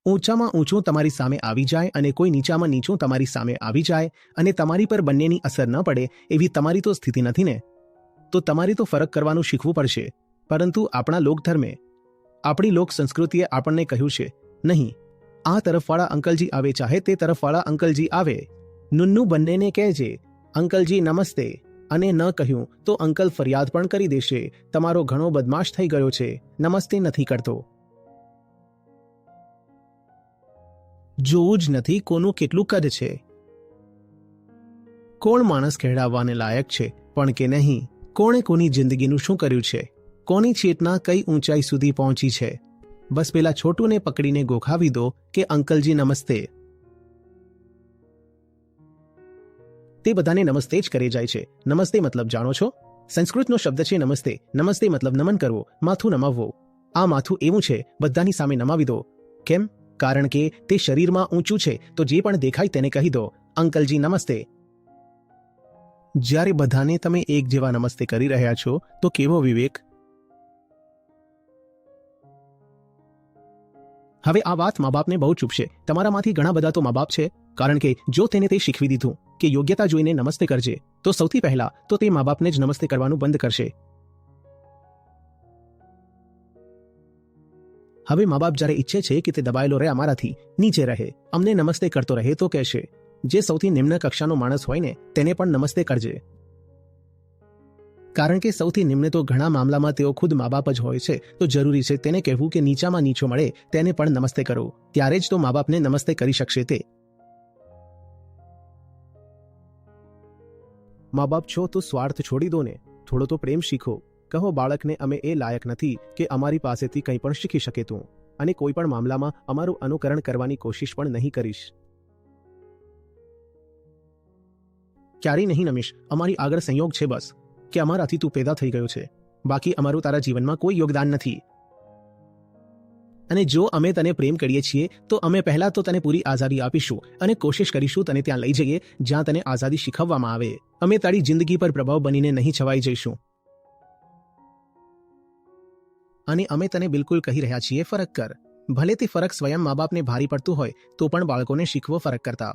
ઊંચામાં ઊંચું તમારી સામે આવી જાય અને કોઈ નીચામાં નીચું તમારી સામે આવી જાય અને તમારી પર બંનેની અસર ન પડે એવી તમારી તો સ્થિતિ નથી ને? તો તમારી તો ફરક કરવાનું શીખવું પડશે. પરંતુ આપણા લોકધર્મે, આપણી લોક સંસ્કૃતિએ આપણને કહ્યું છે, નહીં, આ તરફવાળા અંકલજી આવે ચાહે તે તરફવાળા અંકલજી આવે, નુન્નુ બંનેને કહેજે અંકલજી નમસ્તે, અને ન કહ્યું તો અંકલ ફરિયાદ પણ કરી દેશે, તમારો ઘણો બદમાશ થઈ ગયો છે, નમસ્તે નથી કરતો. જોવું જ નથી કોનું કેટલું કદ છે, કોણ માણસ કહેવાવાને લાયક છે પણ કે નહીં, કોણે કોની જિંદગીનું શું કર્યું છે, કોની ચેતના કઈ ઊંચાઈ સુધી પહોંચી છે. બસ પેલા છોટુને પકડીને ગોખાવી દો કે અંકલજી નમસ્તે. તે બધાને નમસ્તે જ કરે જાય છે. નમસ્તે મતલબ જાણો છો? સંસ્કૃતનો શબ્દ છે નમસ્તે. નમસ્તે મતલબ નમન કરવો, માથું નમાવવું. આ માથું એવું છે, બધાની સામે નમાવી દો. કેમ? કારણ કે તે શરીરમાં ઊંચું છે, તો જે પણ દેખાય તેને કહી દો, અંકલજી નમસ્તે. જ્યારે બધાને તમે એક જેવા નમસ્તે કરી રહ્યા છો તો કેવો વિવેક? હવે આ વાત મા બાપને બહુ ચૂપશે. તમારામાંથી ઘણા બધા તો મા બાપ છે, કારણ કે જો તેને તે શીખવી દીધું કે યોગ્યતા જોઈને નમસ્તે કરજે, તો સૌથી પહેલા તો તે મા બાપને જ નમસ્તે કરવાનું બંધ કરશે. હવે મા બાપ જ્યારે ઈચ્છે છે કે તે દબાયેલો રહે, અમારાથી નીચે રહે, અમને નમસ્તે કરતો રહે, તો કહેશે જે સૌથી નિમ્ન કક્ષાનો માણસ હોય ને તેને પણ નમસ્તે કરજે. કારણ કે સૌથી નિમ્ન તો ઘણા મામલામાં તેઓ ખુદ મા બાપ જ હોય છે, તો જરૂરી છે તેને કહેવું કે નીચામાં નીચો મળે તેને પણ નમસ્તે કરો. ત્યારે જ તો મા બાપને નમસ્તે કરી શકશે તે. મા બાપ છો તો સ્વાર્થ છોડી દો ને, થોડો તો પ્રેમ શીખો. કહો બાળકને અમે એ લાયક નથી કે અમારી પાસેથી કંઈ પણ શીખી શકે તું, અને કોઈ પણ મામલામાં અમારું અનુકરણ કરવાની કોશિશ પણ નહીં કરીશ. ક્યારેય નહીં નમીશ. અમારી આગળ સંયોગ છે બસ, કે અમારાથી તું પેદા થઈ ગયો છે, બાકી અમારું તારા જીવનમાં કોઈ યોગદાન નથી. અને જો અમે તને પ્રેમ કરીએ છીએ તો અમે પહેલા તો તને પૂરી આઝાદી આપીશું અને કોશિશ કરીશું તને ત્યાં લઈ જઈએ જ્યાં તને આઝાદી શીખવવામાં આવે. અમે તારી જિંદગી પર પ્રભાવ બનીને નહીં છવાઈ જઈશું. અને અમે તને બિલકુલ કહી રહ્યા છીએ, ફરક કર. ભલે તે ફરક સ્વયં મા બાપને ભારી પડતું હોય તો પણ બાળકોને શીખવો ફરક કરતા.